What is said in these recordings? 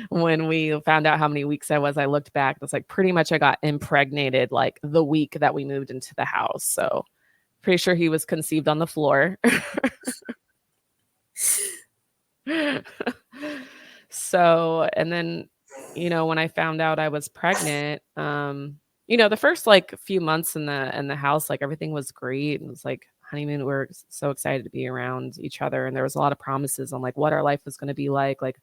when we found out how many weeks I looked back. It's like pretty much I got impregnated like the week that we moved into the house. So pretty sure he was conceived on the floor. So, and then, when I found out I was pregnant, the first like few months in the house, like everything was great. And it was like honeymoon. We were so excited to be around each other. And there was a lot of promises on like what our life was going to be like. Like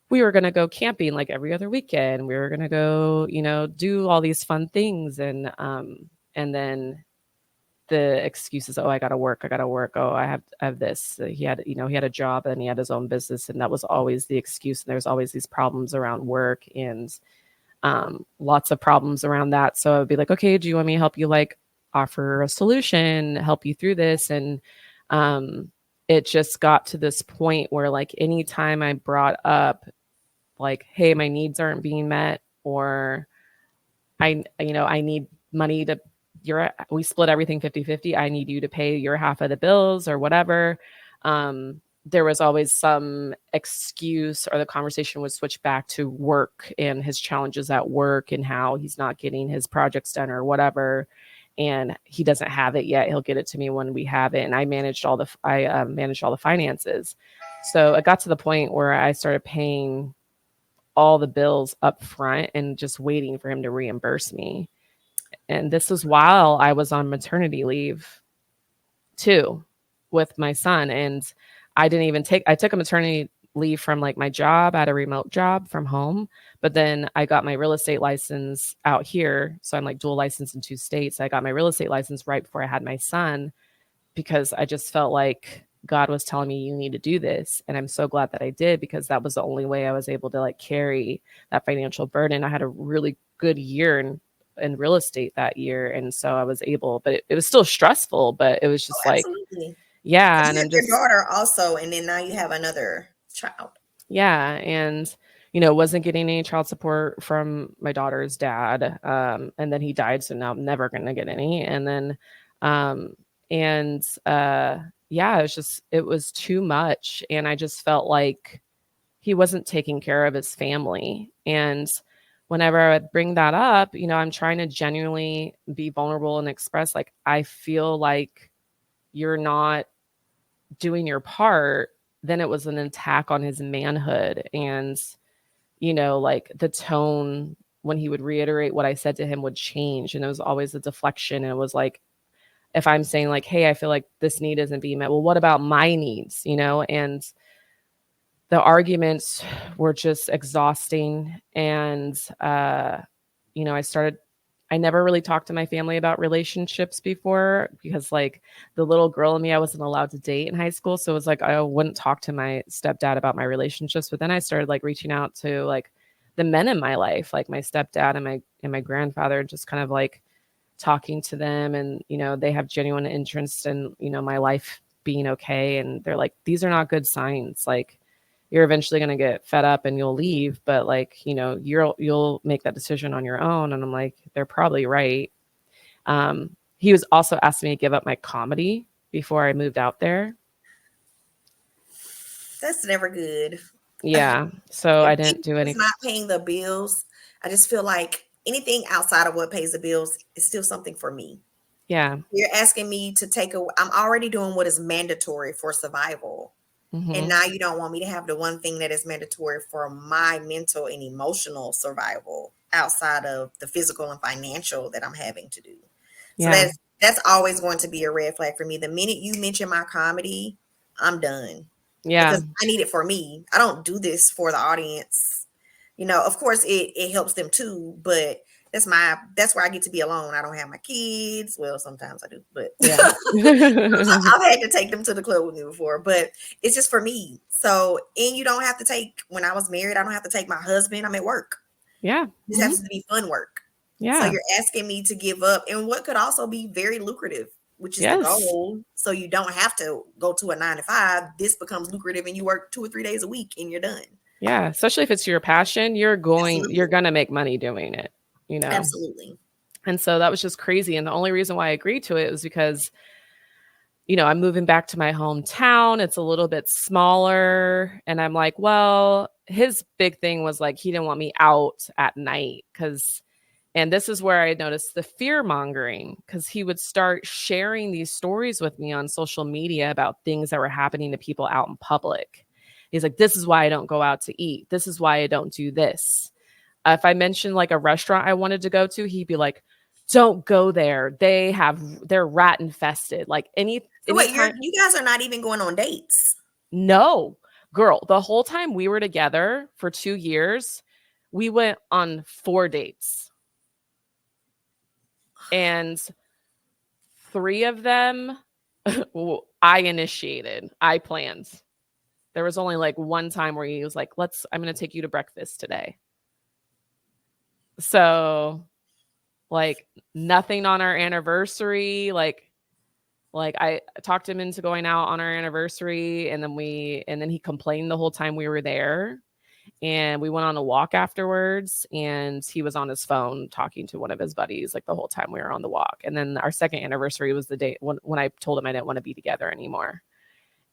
we were going to go camping like every other weekend. We were going to go, do all these fun things. And then the excuses, oh, I gotta work, oh, I have this. He had a job and he had his own business, and that was always the excuse. And there's always these problems around work and lots of problems around that. So I would be like, okay, do you want me to help you, like offer a solution, help you through this? And it just got to this point where like anytime I brought up like, hey, my needs aren't being met, or I need money to we split everything 50-50. I need you to pay your half of the bills or whatever. There was always some excuse, or the conversation would switch back to work and his challenges at work and how he's not getting his projects done or whatever. And he doesn't have it yet. He'll get it to me when we have it. And I managed all the finances. So it got to the point where I started paying all the bills up front and just waiting for him to reimburse me. And this was while I was on maternity leave too with my son. And I took a maternity leave from like my job at a remote job from home. But then I got my real estate license out here. So I'm like dual licensed in 2 states. I got my real estate license right before I had my son, because I just felt like God was telling me, you need to do this. And I'm so glad that I did, because that was the only way I was able to like carry that financial burden. I had a really good year in real estate that year. And so I was able, but it was still stressful, but it was Oh, just like, absolutely. yeah. Because And you I'm have your just, daughter also, and then now you have another child. yeah. And, wasn't getting any child support from my daughter's dad. And then he died. So now I'm never going to get any. And then, um, and, yeah, it was too much. And I just felt like he wasn't taking care of his family. And whenever I would bring that up, I'm trying to genuinely be vulnerable and express, like, I feel like you're not doing your part, then it was an attack on his manhood. And, like the tone when he would reiterate what I said to him would change. And it was always a deflection. And it was like, if I'm saying like, hey, I feel like this need isn't being met. Well, what about my needs? And the arguments were just exhausting. And, I never really talked to my family about relationships before, because like the little girl in me, I wasn't allowed to date in high school. So it was like, I wouldn't talk to my stepdad about my relationships. But then I started like reaching out to like the men in my life, like my stepdad and my grandfather, just kind of like talking to them. And, they have genuine interest in, my life being okay. And they're like, these are not good signs. Like, you're eventually going to get fed up and you'll leave, but like, you'll make that decision on your own. And I'm like, they're probably right. He was also asking me to give up my comedy before I moved out there. That's never good. Yeah. So If I didn't do it's any. not paying the bills, I just feel like anything outside of what pays the bills is still something for me. Yeah. You're asking me to I'm already doing what is mandatory for survival. And Hmm. now you don't want me to have the one thing that is mandatory for my mental and emotional survival outside of the physical and financial that I'm having to do. So Yeah. that's always going to be a red flag for me. The minute you mention my comedy, I'm done, Yeah. because I need it for me. I don't do this for the audience. Of course it helps them too, but that's where I get to be alone. I don't have my kids. Well, sometimes I do, but Yeah. I've had to take them to the club with me before, but it's just for me. So, and you don't have to take, when I was married, I don't have to take my husband. I'm at work. Yeah. This Hmm. happens to be fun work. So Yeah. you're asking me to give up and what could also be very lucrative, which is the Yes. goal. So you don't have to go to a 9 to 5. This becomes lucrative and you work 2 or 3 days a week and you're done. Yeah. Especially if it's your passion, you're Absolutely. going to make money doing it, you know? Absolutely. And so that was just crazy. And the only reason why I agreed to it was because I'm moving back to my hometown. It's a little bit smaller. And I'm like, well, his big thing was like, he didn't want me out at night and this is where I noticed the fear mongering because he would start sharing these stories with me on social media about things that were happening to people out in public. He's like, this is why I don't go out to eat. This is why I don't do this. If I mentioned like a restaurant I wanted to go to, he'd be like, don't go there. They're rat infested. Like So wait, anytime. you guys are not even going on dates? No, girl, the whole time we were together for 2 years, we went on 4 dates. And 3 of them I initiated. I planned. There was only like one time where he was like, I'm going to take you to breakfast today. So like nothing on our anniversary. Like I talked him into going out on our anniversary and then he complained the whole time we were there. And we went on a walk afterwards and he was on his phone talking to one of his buddies like the whole time we were on the walk. And then our second anniversary was the day when I told him I didn't want to be together anymore.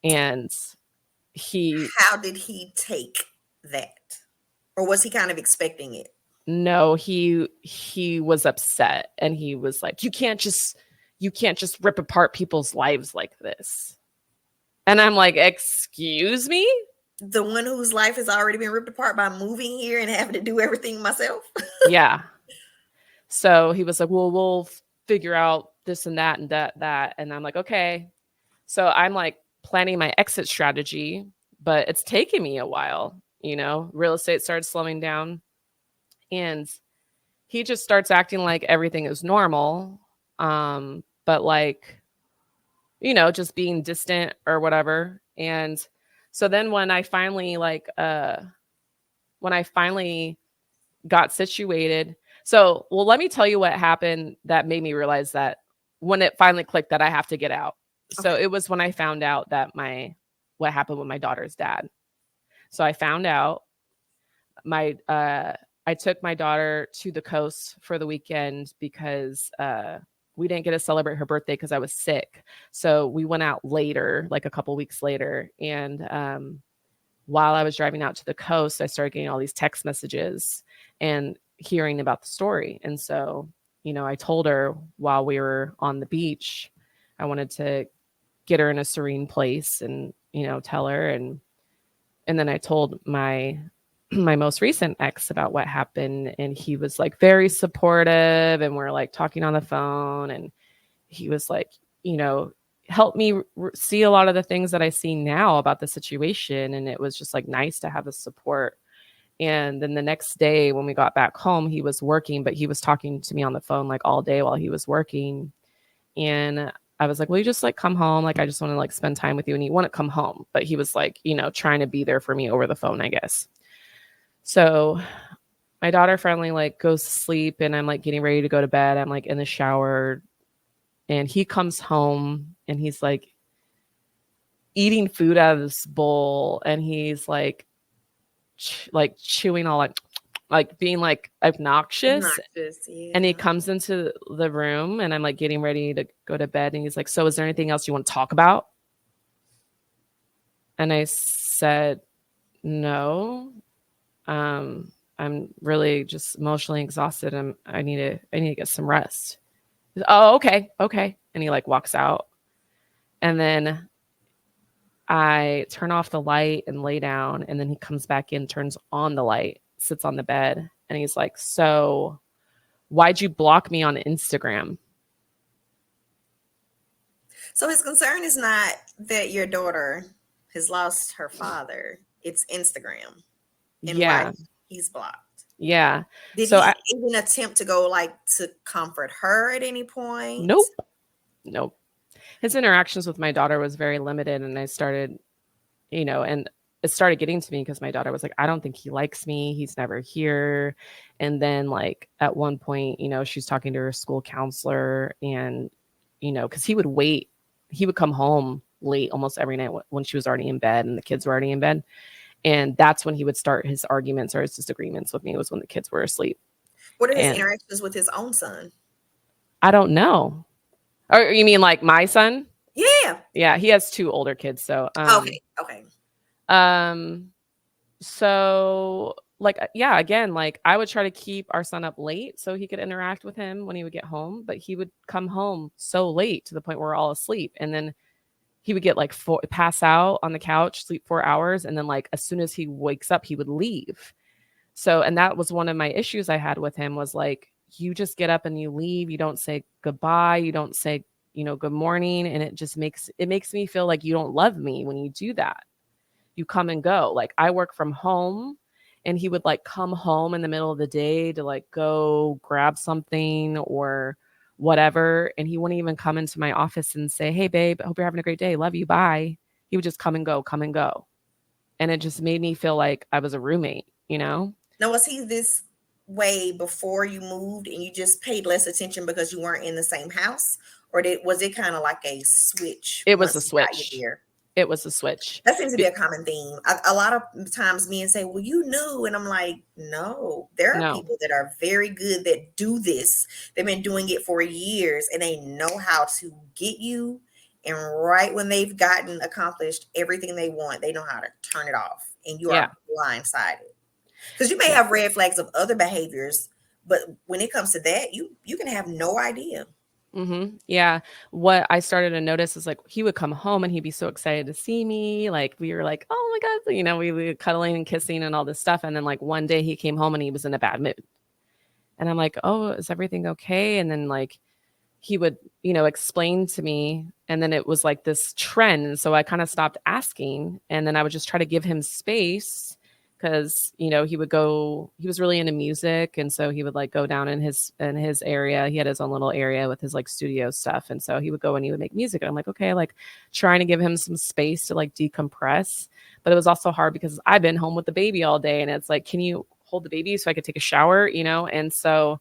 And how did he take that? Or was he kind of expecting it? No, he was upset and he was like, you can't just rip apart people's lives like this. And I'm like, excuse me? The one whose life has already been ripped apart by moving here and having to do everything myself. Yeah. So he was like, well, we'll figure out this and that and that. And I'm like, okay. So I'm like planning my exit strategy, but it's taken me a while. Real estate started slowing down and he just starts acting like everything is normal. But like, just being distant or whatever. And so then when I finally got situated, let me tell you what happened that made me realize that when it finally clicked that I have to get out. Okay. So it was when I found out that what happened with my daughter's dad. So I found out I took my daughter to the coast for the weekend because we didn't get to celebrate her birthday because I was sick. So we went out later, like a couple weeks later. And while I was driving out to the coast, I started getting all these text messages and hearing about the story. And so, I told her while we were on the beach, I wanted to get her in a serene place and, tell her. And then I told my most recent ex about what happened, and he was like very supportive, and we're like talking on the phone, and he was like, help me see a lot of the things that I see now about the situation. And it was just like nice to have the support. And then the next day when we got back home, he was working, but he was talking to me on the phone like all day while he was working. And I was like, will you just like come home? Like, I just want to like spend time with you. And he wouldn't come home, but he was like, trying to be there for me over the phone, I guess. So my daughter finally like goes to sleep and I'm like getting ready to go to bed. I'm like in the shower and he comes home and he's like eating food out of this bowl and he's like chewing all like being like obnoxious. Yeah. And he comes into the room and I'm like getting ready to go to bed and he's like, so is there anything else you want to talk about? And I said, no. I'm really just emotionally exhausted. I need to get some rest. Oh, okay. And he like walks out. And then I turn off the light and lay down. And then he comes back in, turns on the light, sits on the bed. And he's like, so why'd you block me on Instagram? So his concern is not that your daughter has lost her father. It's Instagram. And why he's blocked. Yeah. Did he even attempt to go like to comfort her at any point? Nope. His interactions with my daughter was very limited. And I started, and it started getting to me because my daughter was like, I don't think he likes me. He's never here. And then like at one point, she's talking to her school counselor and, because he would come home late almost every night when she was already in bed and the kids were already in bed. And that's when he would start his arguments or his disagreements with me, was when the kids were asleep. What are his interactions with his own son? I don't know. Or you mean like my son? Yeah, yeah. Yeah, he has 2 older kids, so, Okay. Okay. um, so, like, yeah, again, like, I would try to keep our son up late so he could interact with him when he would get home, but he would come home so late to the point where we're all asleep, and then he would get, like, 4 pass out on the couch, sleep 4 hours, and then, like, as soon as he wakes up, he would leave. So and that was one of my issues I had with him was, like, you just get up and you leave, you don't say goodbye, you don't say, good morning, and it makes me feel like you don't love me when you do that. You come and go. Like, I work from home, and he would, like, come home in the middle of the day to, like, go grab something or whatever, and he wouldn't even come into my office and say, "Hey, babe, I hope you're having a great day. Love you. Bye." He would just come and go, come and go, and it just made me feel like I was a roommate, you know? Now, was he this way before you moved and you just paid less attention because you weren't in the same house? Or was it kind of like a switch It was a once he got you switch. there? It was a switch. That seems to be Be a common theme. A lot of times men say, well, you knew. And I'm like, no, there are No. people that are very good that do this. They've been doing it for years and they know how to get you. And right when they've gotten accomplished everything they want, they know how to turn it off. And you Yeah. are blindsided. Because you may Yeah. have red flags of other behaviors, but when it comes to that, you can have no idea. Yeah. What I started to notice is like he would come home and he'd be so excited to see me. Like we were like, oh my God, we were cuddling and kissing and all this stuff. And then like one day he came home and he was in a bad mood. And I'm like, oh, is everything okay? And then like he would, explain to me. And then it was like this trend. And so I kind of stopped asking. And then I would just try to give him space because, he was really into music. And so he would like go down in his area. He had his own little area with his like studio stuff. And so he would go and he would make music. And I'm like, okay, like trying to give him some space to like decompress. But it was also hard because I've been home with the baby all day. And it's like, can you hold the baby so I could take a shower, And so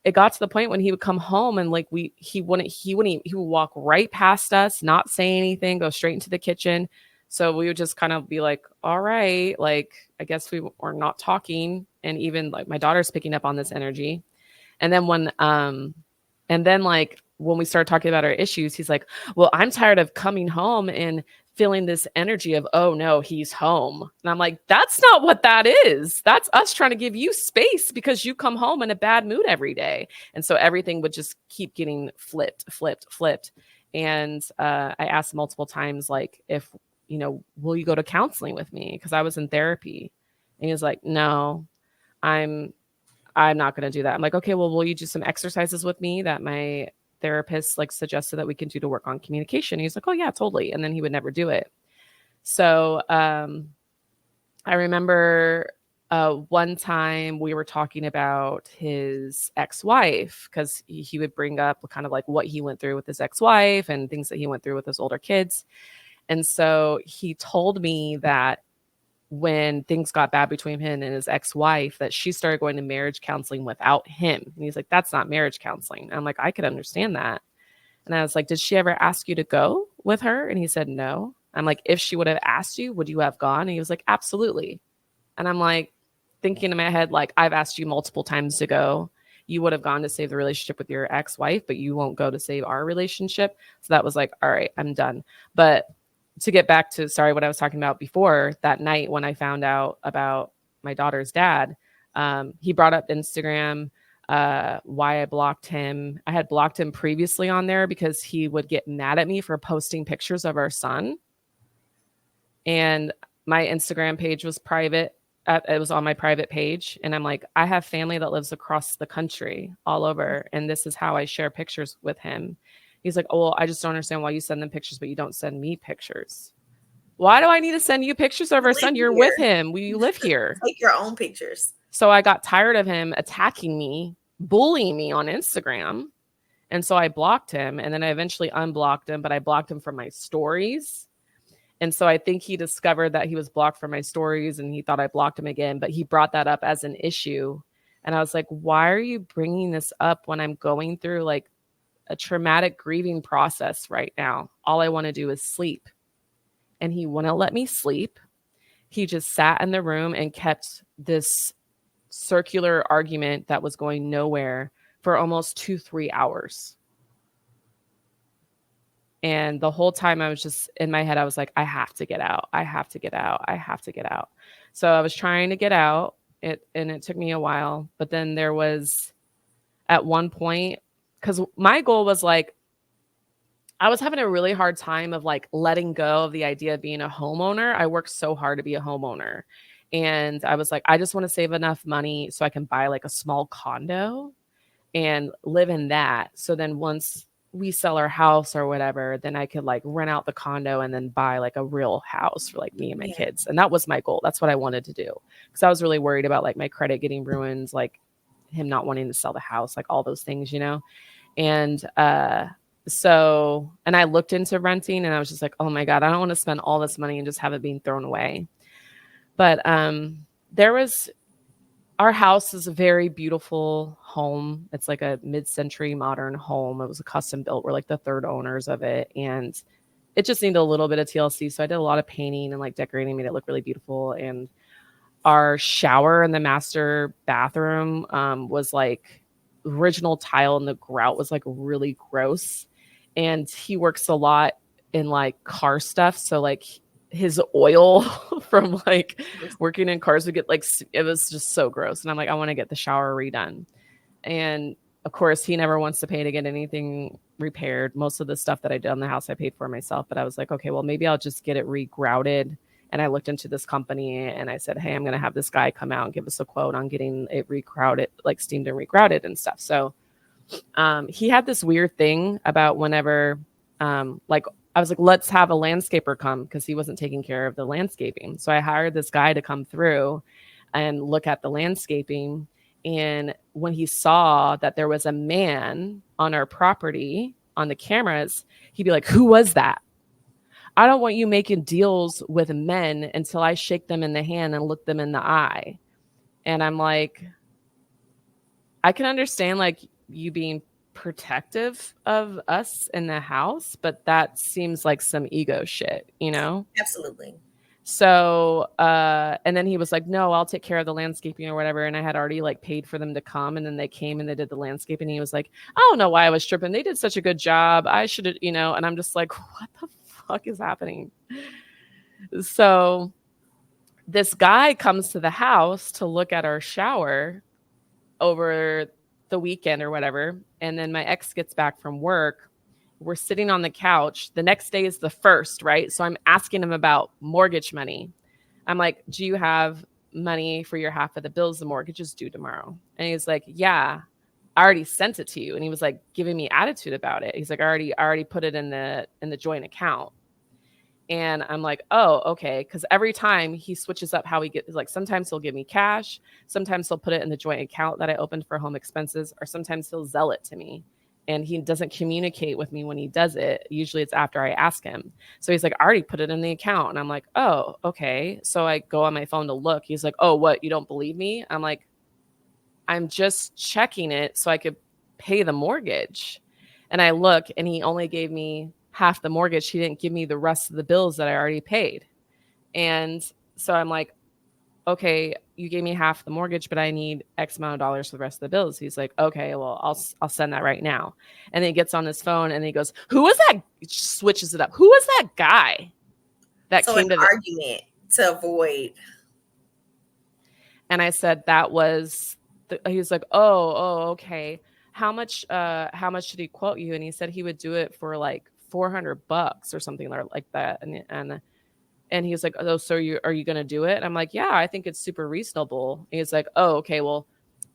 it got to the point when he would come home and like he would walk right past us, not say anything, go straight into the kitchen. So we would just kind of be like, all right, like I guess we were not talking. And even like my daughter's picking up on this energy. And then like when we started talking about our issues, he's like, well, I'm tired of coming home and feeling this energy of, oh no, he's home. And I'm like, that's not what that is. That's us trying to give you space because you come home in a bad mood every day. And so everything would just keep getting flipped. And I asked multiple times, like, if, will you go to counseling with me? Because I was in therapy. And he was like, no, I'm I'm not going to do that. I'm like, okay, well, will you do some exercises with me that my therapist like suggested that we can do to work on communication? He's like, oh yeah, totally. And then he would never do it. So I remember one time we were talking about his ex-wife because he would bring up kind of like what he went through with his ex-wife and things that he went through with his older kids. And so he told me that when things got bad between him and his ex-wife, that she started going to marriage counseling without him. And he's like, that's not marriage counseling. And I'm like, I could understand that. And I was like, did she ever ask you to go with her? And he said, no. I'm like, if she would have asked you, would you have gone? And he was like, absolutely. And I'm like, thinking in my head, like, I've asked you multiple times to go. You would have gone to save the relationship with your ex-wife, but you won't go to save our relationship. So that was like, all right, I'm done. But to get back to, sorry, what I was talking about before, that night when I found out about my daughter's dad, he brought up Instagram, why I blocked him. I had blocked him previously on there because he would get mad at me for posting pictures of our son. And my Instagram page was private. It was on my private page. And I'm like, I have family that lives across the country all over. And this is how I share pictures with him. He's like, oh, well, I just don't understand why you send them pictures, but you don't send me pictures. Why do I need to send you pictures of You our live son? You're here. with him. You live here. Take your own pictures. So I got tired of him attacking me, bullying me on Instagram. And so I blocked him. And then I eventually unblocked him, but I blocked him from my stories. And so I think he discovered that he was blocked from my stories and he thought I blocked him again, but he brought that up as an issue. And I was like, why are you bringing this up when I'm going through like a traumatic grieving process right now? All I want to do is sleep. And he wouldn't let me sleep. He just sat in the room and kept this circular argument that was going nowhere for almost 2-3 hours. And the whole time I was just in my head, I was like, I have to get out. I have to get out. I have to get out. So I was trying to get out. And it took me a while. But then there was at one point, because my goal was like, I was having a really hard time of like letting go of the idea of being a homeowner. I worked so hard to be a homeowner. And I was like, I just want to save enough money so I can buy like a small condo and live in that. So then once we sell our house or whatever, then I could like rent out the condo and then buy like a real house for like me and my Yeah. kids. And that was my goal. That's what I wanted to do. Cause I was really worried about like my credit getting ruined, like him not wanting to sell the house, like all those things, you know? And so and I looked into renting and I was just like, oh my God, I don't want to spend all this money and just have it being thrown away. But there was our house is a very beautiful home. It's like a mid-century modern home. It was a custom built. We're like the third owners of it. And it just needed a little bit of TLC. So I did a lot of painting and like decorating, made it look really beautiful. And our shower in the master bathroom was like original tile, and the grout was like really gross. And he works a lot in like car stuff. So like his oil from like working in cars would get like, it was just so gross. And I'm like, I want to get the shower redone. And of course, he never wants to pay to get anything repaired. Most of the stuff that I did on the house, I paid for myself. But I was like, okay, well, maybe I'll just get it regrouted. And I looked into this company and I said, hey, I'm going to have this guy come out and give us a quote on getting it recrowded, like steamed and regrouted and stuff. So he had this weird thing about whenever, like, I was like, let's have a landscaper come, because he wasn't taking care of the landscaping. So I hired this guy to come through and look at the landscaping. And when he saw that there was a man on our property on the cameras, he'd be like, who was that? I don't want you making deals with men until I shake them in the hand and look them in the eye. And I'm like, I can understand like you being protective of us in the house, but that seems like some ego shit, you know? Absolutely. So, and then he was like, no, I'll take care of the landscaping or whatever. And I had already like paid for them to come. And then they came and they did the landscaping. And he was like, I don't know why I was tripping. They did such a good job. I should have, you know, and I'm just like, what the fuck is happening? So this guy comes to the house to look at our shower over the weekend or whatever. And then my ex gets back from work. We're sitting on the couch. The next day is the first, right? So I'm asking him about mortgage money. I'm like, do you have money for your half of the bills? The mortgage is due tomorrow. And he's like, yeah, I already sent it to you. And he was like giving me attitude about it. He's like, I already put it in the joint account. And I'm like, oh, okay. Because every time he switches up how he gets, like sometimes he'll give me cash, sometimes he'll put it in the joint account that I opened for home expenses, or sometimes he'll Zelle it to me. And he doesn't communicate with me when he does it. Usually it's after I ask him. So he's like, I already put it in the account. And I'm like, oh, okay. So I go on my phone to look. He's like, oh, what? You don't believe me? I'm like, I'm just checking it so I could pay the mortgage. And I look, and he only gave me half the mortgage. He didn't give me the rest of the bills that I already paid. And so I'm like, okay, you gave me half the mortgage, but I need X amount of dollars for the rest of the bills. He's like, okay, well, I'll send that right now. And then he gets on his phone and he goes, who was that? Switches it up. Who was that guy that So came an to the argument to avoid. And I said that was he was like, oh, okay. How much did he quote you? And he said he would do it for like $400 or something like that. And he was like, oh, so are you going to do it? And I'm like, yeah, I think it's super reasonable. And he's like, oh, okay. Well,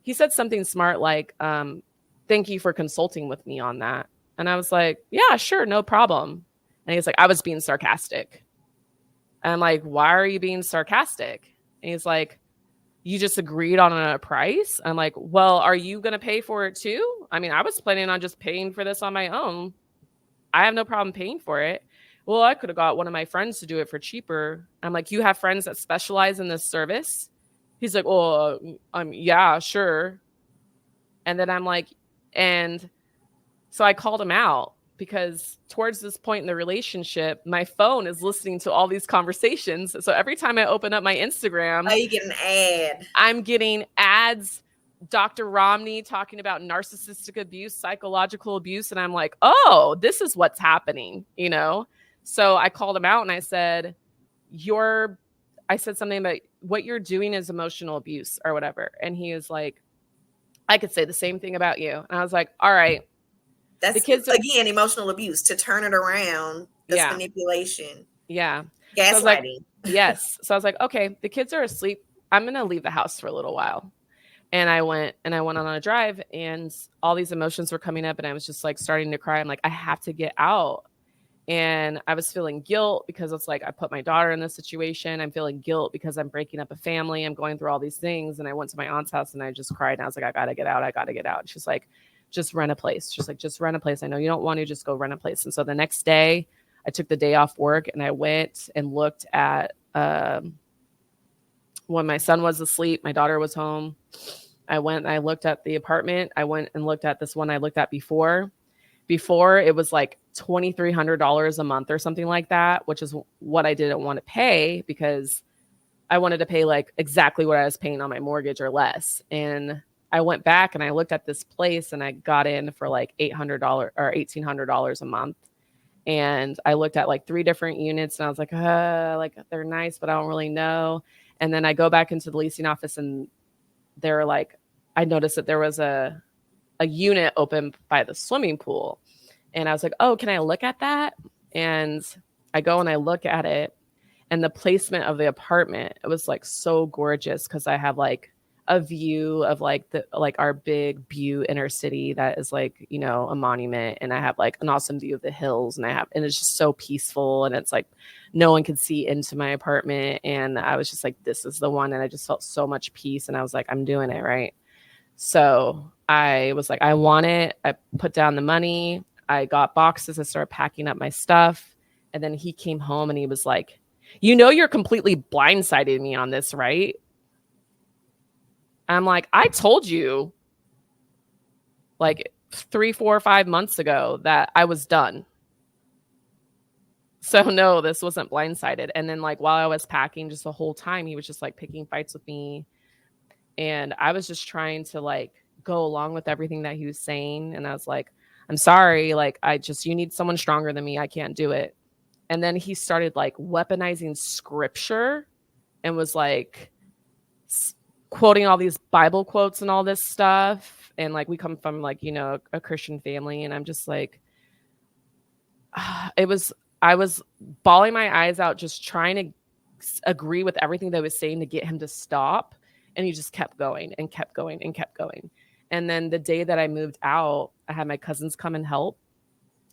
he said something smart like, thank you for consulting with me on that. And I was like, yeah, sure, no problem. And he's like, I was being sarcastic. And I'm like, why are you being sarcastic? And he's like, you just agreed on a price? I'm like, well, are you going to pay for it too? I mean, I was planning on just paying for this on my own. I have no problem paying for it. Well, I could have got one of my friends to do it for cheaper. I'm like, you have friends that specialize in this service? He's like, oh, yeah, sure. And then I'm like, and so I called him out, because towards this point in the relationship, my phone is listening to all these conversations. So every time I open up my Instagram, Oh, you get an ad. I'm getting ads Dr. Romney talking about narcissistic abuse, psychological abuse. And I'm like, oh, this is what's happening, you know? So I called him out and I said, I said something about what you're doing is emotional abuse or whatever. And he was like, I could say the same thing about you. And I was like, all right. That's, again, emotional abuse. To turn it around, that's manipulation. Yeah. Gaslighting. So I was like, yes. So I was like, okay, the kids are asleep. I'm going to leave the house for a little while. And I went on a drive and all these emotions were coming up and I was just like starting to cry. I'm like, I have to get out. And I was feeling guilt because it's like, I put my daughter in this situation. I'm feeling guilt because I'm breaking up a family. I'm going through all these things. And I went to my aunt's house and I just cried. And I was like, I got to get out. I got to get out. She's like, just rent a place. She's like, just rent a place. I know you don't want to, just go rent a place. And so the next day I took the day off work and I went and looked at, when my son was asleep, my daughter was home. I went and I looked at the apartment. I went and looked at this one I looked at before. Before it was like $2,300 a month or something like that, which is what I didn't want to pay because I wanted to pay like exactly what I was paying on my mortgage or less. And I went back and I looked at this place and I got in for like $800 or $1,800 a month. And I looked at like 3 different units and I was like, like they're nice, but I don't really know. And then I go back into the leasing office and they're like, I noticed that there was a unit open by the swimming pool. And I was like, oh, can I look at that? And I go and I look at it and the placement of the apartment, it was like so gorgeous because I have like a view of like our big Butte inner city that is like, you know, a monument. And I have like an awesome view of the hills and it's just so peaceful. And it's like, no one could see into my apartment. And I was just like, this is the one. And I just felt so much peace. And I was like, I'm doing it. Right. So I was like, I want it. I put down the money. I got boxes. I started packing up my stuff. And then he came home and he was like, you know, you're completely blindsided me on this, right? I'm like, I told you like 3, 4, 5 months ago that I was done. So no, this wasn't blindsided. And then like while I was packing just the whole time, he was just like picking fights with me. And I was just trying to like go along with everything that he was saying. And I was like, I'm sorry. Like, you need someone stronger than me. I can't do it. And then he started like weaponizing scripture and was like quoting all these Bible quotes and all this stuff. And like, we come from like, you know, a Christian family. And I'm just like, I was bawling my eyes out, just trying to agree with everything they was saying to get him to stop. And he just kept going and kept going and kept going. And then the day that I moved out, I had my cousins come and help.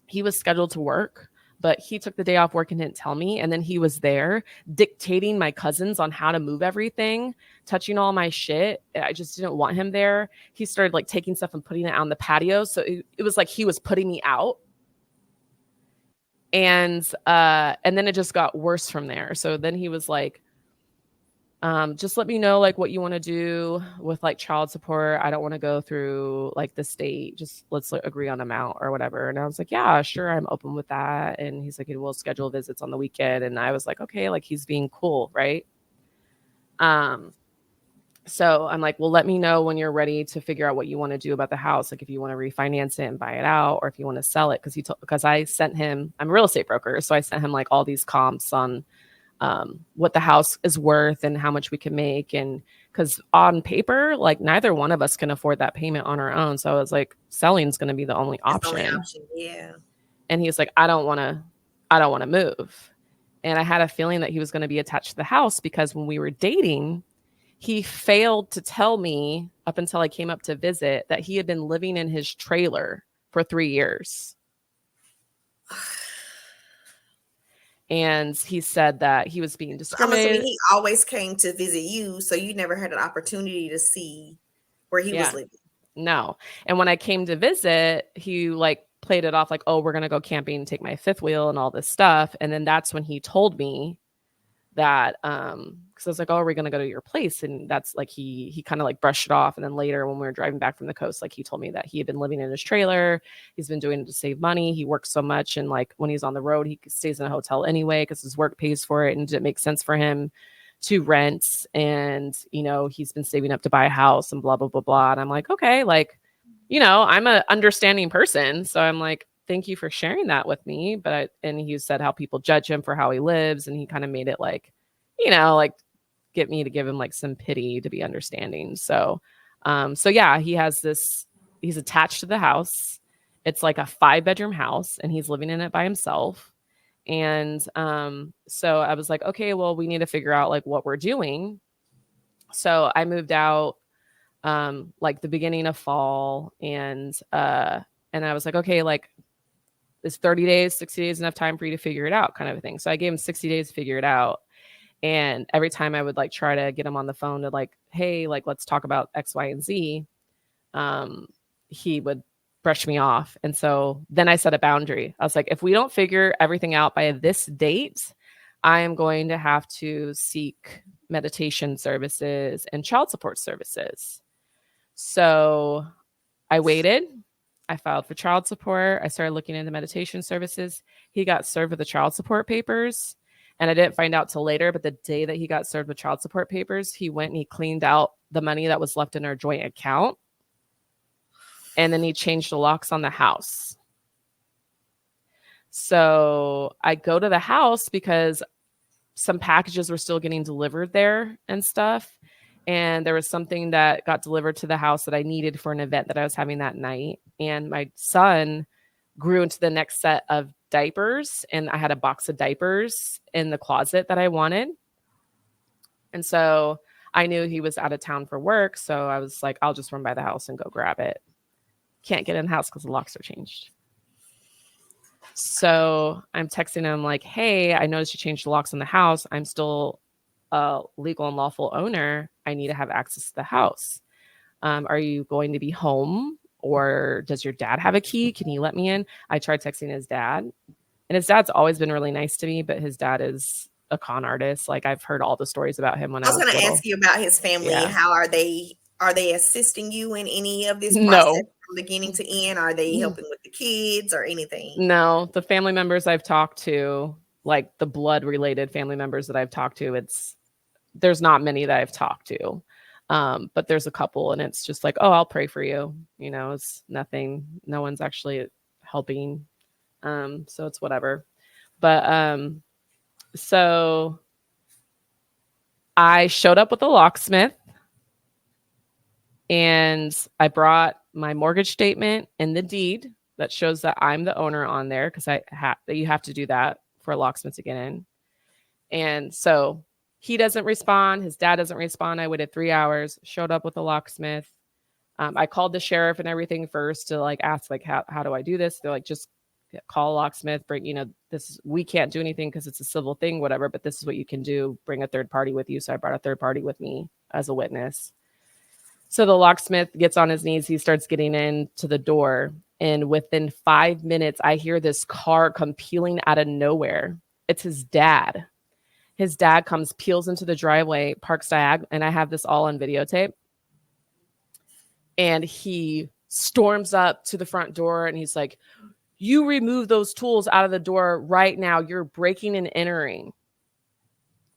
He was scheduled to work, but he took the day off work and didn't tell me. And then he was there dictating my cousins on how to move everything, touching all my shit. I just didn't want him there. He started like taking stuff and putting it on the patio. So it was like he was putting me out. And then it just got worse from there. So then he was like, just let me know like what you want to do with like child support. I don't want to go through like the state. Just let's agree on amount or whatever. And I was like, yeah, sure. I'm open with that. And he's like, we'll schedule visits on the weekend. And I was like, okay, like he's being cool. Right. So I'm like, well, let me know when you're ready to figure out what you want to do about the house. Like if you want to refinance it and buy it out, or if you want to sell it. Because I sent him, I'm a real estate broker. So I sent him like all these comps on what the house is worth and how much we can make. And because on paper, like neither one of us can afford that payment on our own. So I was like, selling is going to be the only option. Yeah. And he was like, I don't want to move. And I had a feeling that he was going to be attached to the house because when we were dating, he failed to tell me up until I came up to visit that he had been living in his trailer for 3 years. And he said that he was being discriminated. I'm assuming he always came to visit you, so you never had an opportunity to see where he was living. No. And when I came to visit, he like played it off like, oh, we're going to go camping and take my fifth wheel and all this stuff. And then that's when he told me that, because I was like, oh, are we going to go to your place? And that's like, he kind of like brushed it off. And then later when we were driving back from the coast, like he told me that he had been living in his trailer. He's been doing it to save money. He works so much. And like when he's on the road, he stays in a hotel anyway, because his work pays for it. And it makes sense for him to rent, and he's been saving up to buy a house and blah blah blah blah. And I'm like, okay, like, I'm an understanding person, so I'm like, thank you for sharing that with me. And he said how people judge him for how he lives, and he kind of made it like, like get me to give him like some pity to be understanding. So yeah, he's attached to the house. It's like a 5-bedroom house, and he's living in it by himself. And so I was like, okay, well, we need to figure out like what we're doing. So I moved out like the beginning of fall, and I was like, okay, like, is 30 days, 60 days enough time for you to figure it out, kind of a thing. So I gave him 60 days to figure it out. And every time I would like try to get him on the phone to like, hey, like, let's talk about X, Y, and Z, he would brush me off. And so then I set a boundary. I was like, if we don't figure everything out by this date, I am going to have to seek meditation services and child support services. So I waited. I filed for child support. I started looking into meditation services. He got served with the child support papers. And I didn't find out till later, but the day that he got served with child support papers, he went and he cleaned out the money that was left in our joint account. And then he changed the locks on the house. So I go to the house because some packages were still getting delivered there and stuff. And there was something that got delivered to the house that I needed for an event that I was having that night. And my son grew into the next set of diapers, and I had a box of diapers in the closet that I wanted. And so I knew he was out of town for work. So I was like, I'll just run by the house and go grab it. Can't get in the house because the locks are changed. So I'm texting him like, hey, I noticed you changed the locks on the house. I'm still a legal and lawful owner. I need to have access to the house. Are you going to be home, or does your dad have a key? Can you let me in? I tried texting his dad, and his dad's always been really nice to me, but his dad is a con artist. Like, I've heard all the stories about him when I I was was going to little. ask you about his family. Yeah. How are they? Are they assisting you in any of this process No. from beginning to end? Are they helping with the kids or anything? No, the family members I've talked to, like the blood related family members that I've talked to, there's not many that I've talked to. But there's a couple, and it's just like, oh, I'll pray for you. It's nothing. No one's actually helping. So it's whatever. But so I showed up with a locksmith, and I brought my mortgage statement and the deed that shows that I'm the owner on there, because you have to do that for a locksmith to get in. And so he doesn't respond. His dad doesn't respond. I waited 3 hours, showed up with a locksmith. I called the sheriff and everything first to like ask, like, how do I do this? They're like, just call a locksmith, bring, we can't do anything because it's a civil thing, whatever, but this is what you can do. Bring a third party with you. So I brought a third party with me as a witness. So the locksmith gets on his knees. He starts getting into the door. And within 5 minutes, I hear this car come peeling out of nowhere. It's his dad. His dad comes, peels into the driveway, parks diagonal, and I have this all on videotape. And he storms up to the front door, and he's like, you remove those tools out of the door right now. You're breaking and entering.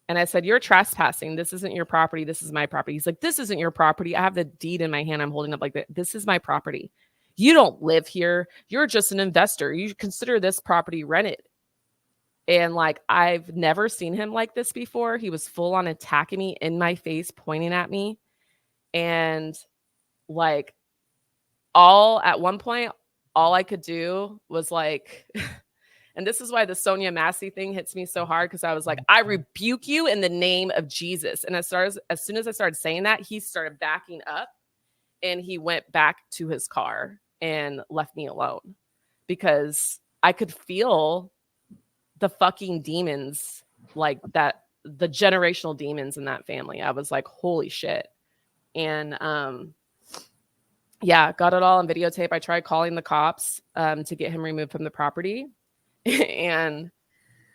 And I said, you're trespassing. This isn't your property. This is my property. He's like, this isn't your property. I have the deed in my hand. I'm holding up like that. This is my property. You don't live here. You're just an investor. You consider this property rented. And like, I've never seen him like this before. He was full on attacking me in my face, pointing at me. And like, at one point, all I could do was like, and this is why the Sonia Massey thing hits me so hard, because I was like, I rebuke you in the name of Jesus. And as soon as I started saying that, he started backing up, and he went back to his car and left me alone, because I could feel the fucking demons, like that, the generational demons in that family. I was like, holy shit. And yeah, got it all on videotape. I tried calling the cops to get him removed from the property. And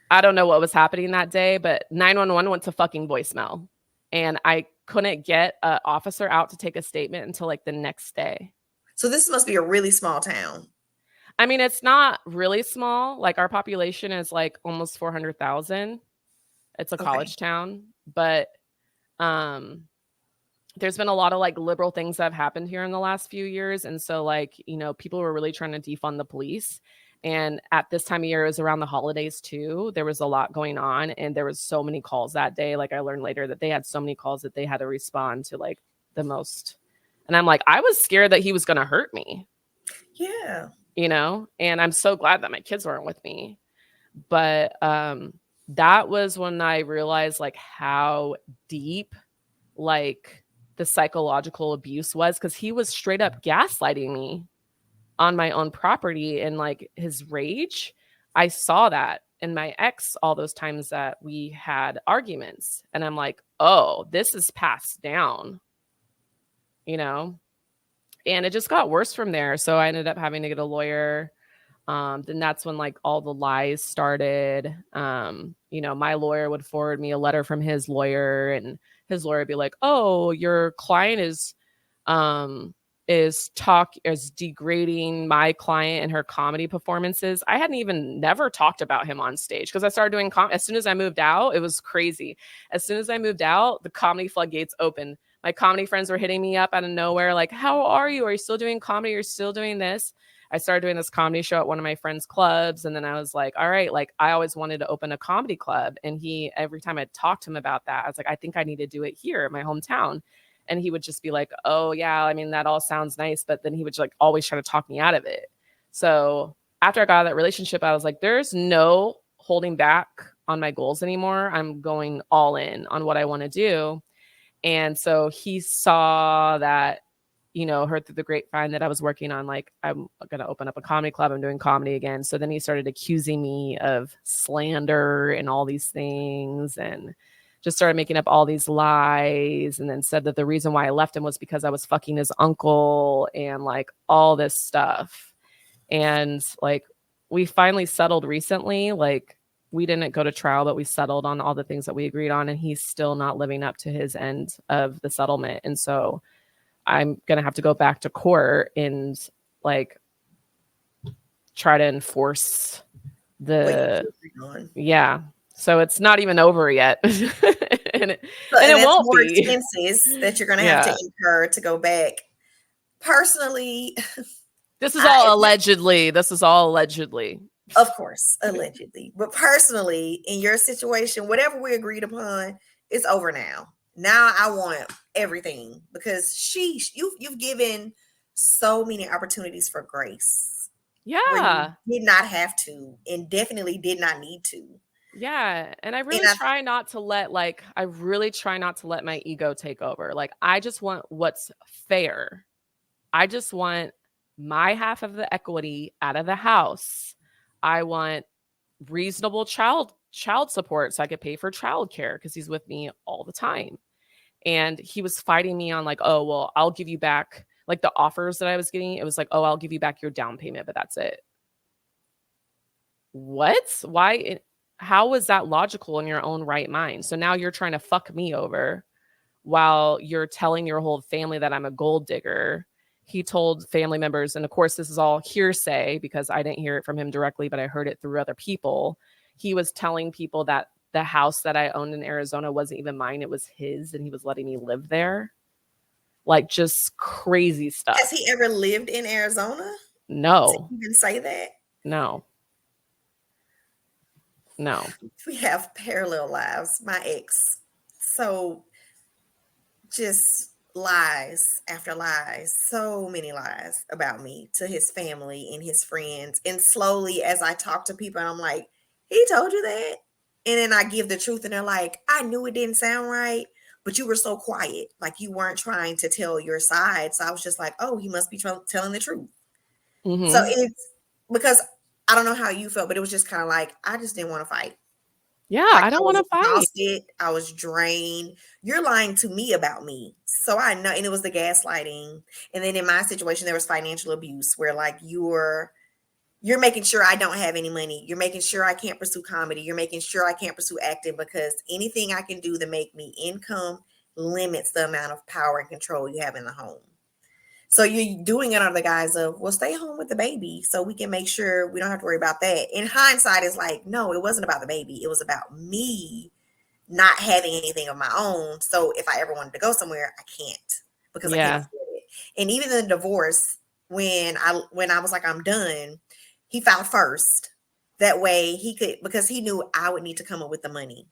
I don't know what was happening that day, but 911 went to fucking voicemail. And I couldn't get an officer out to take a statement until like the next day. So this must be a really small town. I mean, it's not really small. Like, our population is like almost 400,000. It's a college town. But there's been a lot of like liberal things that have happened here in the last few years. And so like, people were really trying to defund the police. And at this time of year, it was around the holidays too. There was a lot going on and there was so many calls that day. Like I learned later that they had so many calls that they had to respond to like the most. And I'm like, I was scared that he was going to hurt me. Yeah. And I'm so glad that my kids weren't with me. But that was when I realized like how deep like the psychological abuse was, because he was straight up gaslighting me on my own property, and like his rage, I saw that in my ex all those times that we had arguments, and I'm like, oh, this is passed down, and it just got worse from there. So I ended up having to get a lawyer. Then that's when like all the lies started. My lawyer would forward me a letter from his lawyer, and his lawyer would be like, oh, your client is degrading my client and her comedy performances. I hadn't even never talked about him on stage because I started doing as soon as I moved out. It was crazy. As soon as I moved out, the comedy floodgates opened. My comedy friends were hitting me up out of nowhere like, how are you? Are you still doing comedy? Are you still doing this? I started doing this comedy show at one of my friends' clubs. And then I was like, all right, like I always wanted to open a comedy club. And every time I talked to him about that, I was like, I think I need to do it here in my hometown. And he would just be like, oh yeah, I mean, that all sounds nice. But then he would like always try to talk me out of it. So after I got out of that relationship, I was like, there's no holding back on my goals anymore. I'm going all in on what I want to do. And so he saw that, heard through the grapevine that I was working on, like, I'm going to open up a comedy club. I'm doing comedy again. So then he started accusing me of slander and all these things, and just started making up all these lies, and then said that the reason why I left him was because I was fucking his uncle and like all this stuff. And like, we finally settled recently. Like, we didn't go to trial, but we settled on all the things that we agreed on, and he's still not living up to his end of the settlement. And so I'm going to have to go back to court and like try to enforce yeah. So it's not even over yet. and it won't more be. expenses that you're going to have to incur to go back. Personally, this is all allegedly. Of course, allegedly. But personally, in your situation, whatever we agreed upon, it's over now. Now I want everything, because you've given so many opportunities for grace. Yeah. You did not have to, and definitely did not need to. Yeah. And I really try not to let my ego take over. Like, I just want what's fair. I just want my half of the equity out of the house. I want reasonable child support so I could pay for childcare, because he's with me all the time. And he was fighting me on like, oh, well, I'll give you back like the offers that I was getting. It was like, oh, I'll give you back your down payment, but that's it. What? Why? How was that logical in your own right mind? So now you're trying to fuck me over while you're telling your whole family that I'm a gold digger. He told family members, and of course, this is all hearsay because I didn't hear it from him directly, but I heard it through other people. He was telling people that the house that I owned in Arizona wasn't even mine. It was his, and he was letting me live there. Like, just crazy stuff. Has he ever lived in Arizona? No. Did he even say that? No. We have parallel lives, my ex. So just lies after lies, so many lies about me to his family and his friends. And slowly, as I talk to people, I'm like, he told you that? And then I give the truth, and they're like, I knew it didn't sound right, but you were so quiet. Like, you weren't trying to tell your side. So I was just like, oh, he must be telling the truth. Mm-hmm. So it's because I don't know how you felt, but it was just kind of like, I just didn't want to fight. Yeah, like, I don't want to fight. I was drained. You're lying to me about me. So I know, and it was the gaslighting. And then in my situation, there was financial abuse where like you're making sure I don't have any money. You're making sure I can't pursue comedy. You're making sure I can't pursue acting, because anything I can do to make me income limits the amount of power and control you have in the home. So you're doing it under the guise of, well, stay home with the baby so we can make sure we don't have to worry about that. In hindsight, it's like, no, it wasn't about the baby. It was about me not having anything of my own. So if I ever wanted to go somewhere, I can't because I can't Yeah. afford it. And even the divorce, when I was like, I'm done, he filed first. That way he could, because he knew I would need to come up with the money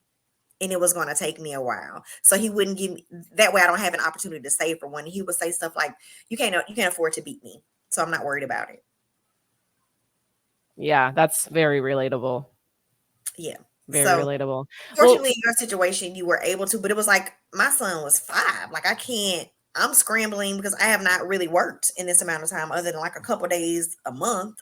and it was going to take me a while. So he wouldn't give me that way. I don't have an opportunity to save for one. He would say stuff like, you can't afford to beat me. So I'm not worried about it. Yeah, that's very relatable. Yeah. Very So relatable. Well, fortunately, in your situation, you were able to, but it was like my son was 5. Like I can't. I'm scrambling because I have not really worked in this amount of time, other than like a couple days a month,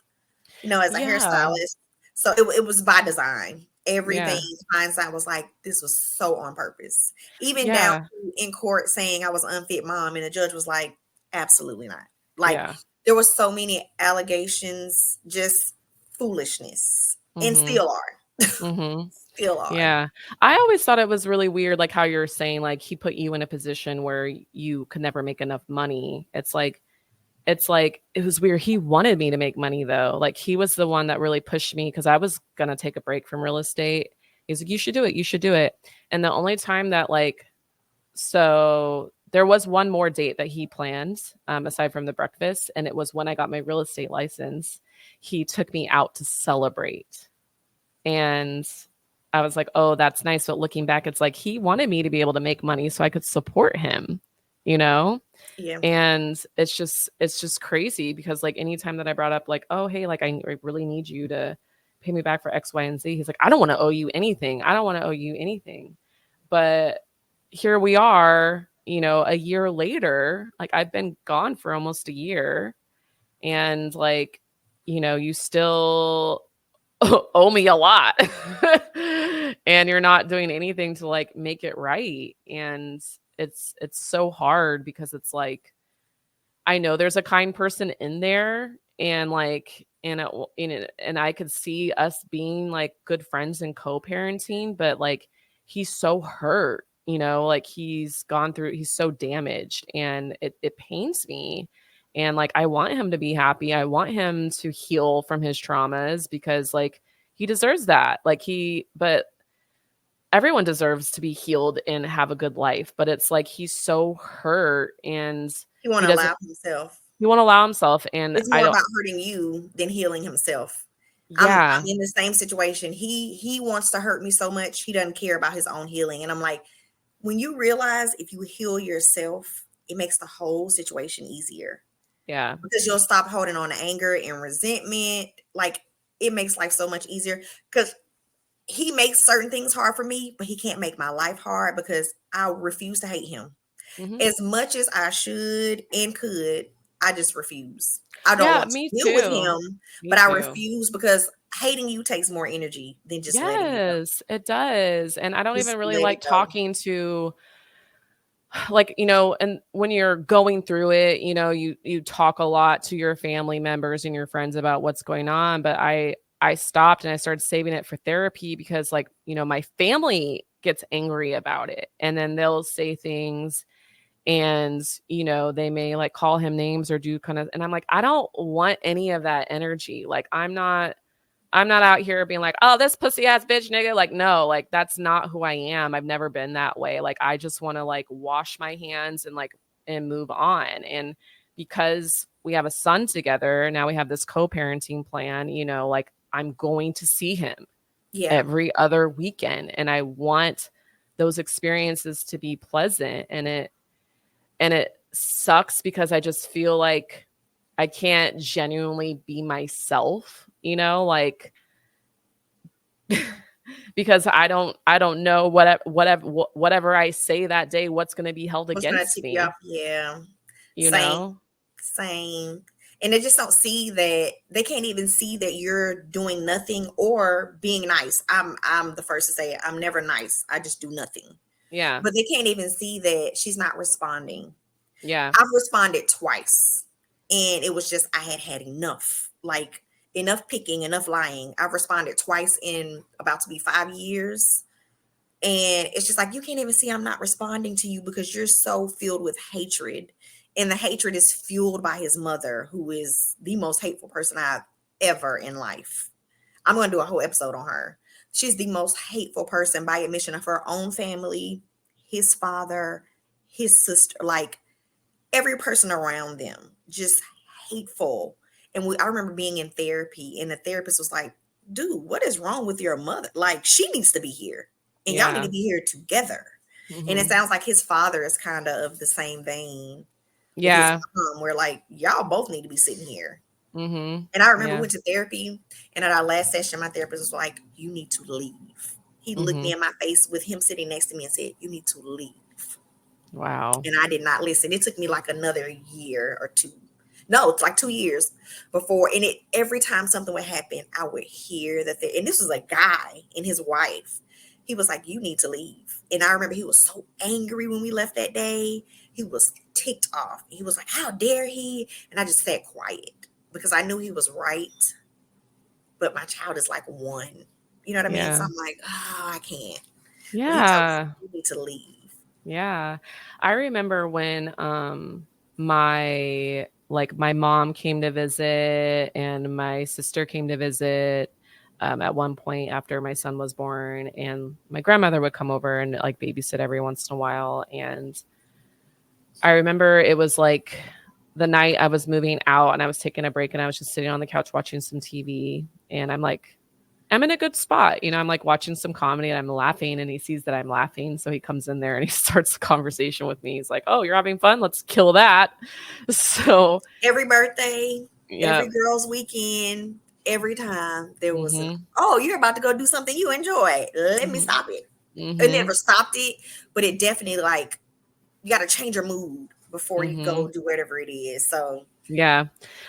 as a yeah. hairstylist. So it was by design. Everything Yeah. hindsight was like this was so on purpose. Even down Yeah. to in court saying I was an unfit mom, and the judge was like, absolutely not. Like Yeah. there was so many allegations, just foolishness, and Mhm. still are, Mhm. still are. Yeah. I always thought it was really weird, like how you're saying, like he put you in a position where you could never make enough money. It's like it was weird. He wanted me to make money though. Like he was the one that really pushed me because I was gonna take a break from real estate. He's like, you should do it. You should do it. And the only time that so there was one more date that he planned, aside from the breakfast, and it was when I got my real estate license. He took me out to celebrate. And I was like, oh, that's nice. But looking back, it's like he wanted me to be able to make money so I could support him, you know? Yeah. And it's just crazy because like anytime that I brought up like, oh, hey, like I really need you to pay me back for X, Y, and Z, he's like, I don't want to owe you anything. I don't want to owe you anything. But here we are, a year later, like I've been gone for almost a year and like, you still owe me a lot. And you're not doing anything to like make it right. And it's so hard because it's like I know there's a kind person in there and like and I could see us being like good friends and co-parenting, but like he's so hurt, like he's so damaged and it pains me. And like I want him to be happy. I want him to heal from his traumas because like he deserves that. But everyone deserves to be healed and have a good life, but it's like he's so hurt and He won't he doesn't allow himself. he won't allow himself, and It's I more don't. about hurting you than healing himself. I'm Yeah. in the same situation. He wants to hurt me so much. He doesn't care about his own healing. And I'm like, when you realize if you heal yourself, it makes the whole situation easier Yeah. because you'll stop holding on to anger and resentment. Like it makes life so much easier because he makes certain things hard for me, but he can't make my life hard because I refuse to hate him. Mhm. As much as I should and could, I just refuse. I don't Yeah, want to me deal with too. him, Me but I too. refuse because hating you takes more energy than just letting you go. Yes, it does, and I don't Just even really let it like go. talking to like, and when you're going through it, you talk a lot to your family members and your friends about what's going on, but I stopped and I started saving it for therapy because like, my family gets angry about it, and then they'll say things and they may like call him names or do kind of, and I'm like, I don't want any of that energy. Like I'm not out here being like, oh, this pussy ass bitch nigga. Like, no, like that's not who I am. I've never been that way. Like I just want to like wash my hands and like and move on. And because we have a son together, now we have this co-parenting plan, like I'm going to see him Yeah. every other weekend, and I want those experiences to be pleasant. And it sucks because I just feel like I can't genuinely be myself, like because I don't know whatever I say that day what's going to be held What's gonna against tip you off? me, Yeah. you Same. know? Same. And they just don't see that they can't even see that you're doing nothing or being nice. I'm the first to say it. I'm never nice. I just do nothing. Yeah. But they can't even see that she's not responding. Yeah. I've responded twice, and it was just I had had enough. Like enough picking, enough lying. I've responded twice in about to be 5 years. And it's just like you can't even see I'm not responding to you because you're so filled with hatred. And the hatred is fueled by his mother, who is the most hateful person I've ever in life. I'm going to do a whole episode on her. She's the most hateful person by admission of her own family, his father, his sister, like every person around them, just hateful. And I remember being in therapy, and the therapist was like, dude, what is wrong with your mother? Like, she needs to be here, and y'all need Yeah. to be here together. And it Hmm. sounds like his father is kind of the same vein with his Yeah. mom, where like, y'all both need to be sitting here. Hmm. And I remember we Yeah. went to therapy, and at our last session, my therapist was like, you need to leave. He looked me Hmm. in my face with him sitting next to me and said, you need to leave. Wow. And I did not listen. It took me like another year or two. No, it's like 2 years before. And it every time something would happen, I would hear that and this was a guy and his wife. He was like, you need to leave. And I remember he was so angry when we left that day. He was ticked off. He was like, how dare he? And I just sat quiet because I knew he was right. But my child is like one. You know what I mean? So Yeah. I'm like, oh, I can't. But he told me, Yeah. you need to leave. Yeah. I remember when my my mom came to visit and my sister came to visit at one point after my son was born, and my grandmother would come over and like babysit every once in a while. And I remember it was like the night I was moving out and I was taking a break and I was just sitting on the couch watching some TV, and I'm in a good spot. I'm like watching some comedy and I'm laughing, and he sees that I'm laughing. So he comes in there and he starts the conversation with me. He's like, oh, you're having fun? Let's kill that. So, Every birthday, yeah. every girls' weekend, every time there was an, Mm-hmm. oh, you're about to go do something you enjoy. Let me Mm-hmm. stop it. It Mm-hmm. never stopped it, but it definitely like you got to change your mood before you Mm-hmm. go do whatever it is. So Yeah.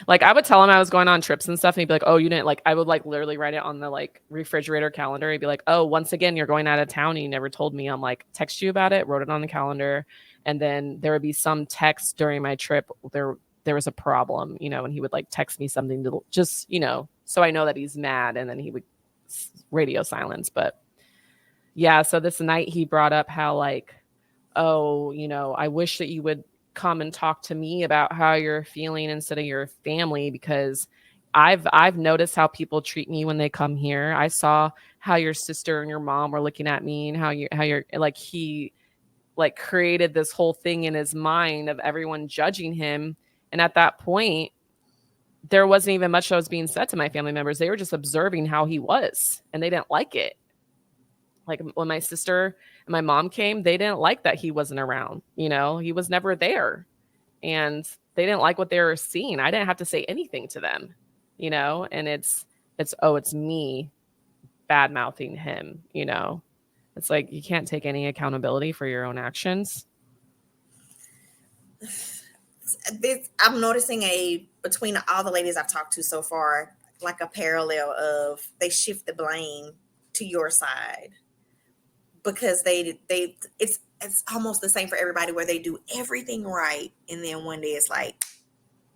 Like I would tell him I was going on trips and stuff, and he'd be like, oh, you didn't like, I would like literally write it on the like refrigerator calendar. He'd be like, oh, once again, you're going out of town and you never told me. I'm like, text you about it, wrote it on the calendar. And then there would be some text during my trip. There was a problem, and he would like text me something to just, so I know that he's mad, and then he would radio silence. But yeah, so this night he brought up how like, oh, I wish that you would come and talk to me about how you're feeling instead of your family, because I've noticed how people treat me when they come here. I saw how your sister and your mom were looking at me, and how you're like, he like created this whole thing in his mind of everyone judging him. And at that point, there wasn't even much that was being said to my family members. They were just observing how he was, and they didn't like it. Like when my sister and my mom came, they didn't like that he wasn't around. He was never there. And they didn't like what they were seeing. I didn't have to say anything to them, and it's me bad mouthing him. It's like you can't take any accountability for your own actions. I'm noticing between all the ladies I've talked to so far, like a parallel of they shift the blame to your side because it's almost the same for everybody where they do everything right, and then one day it's like,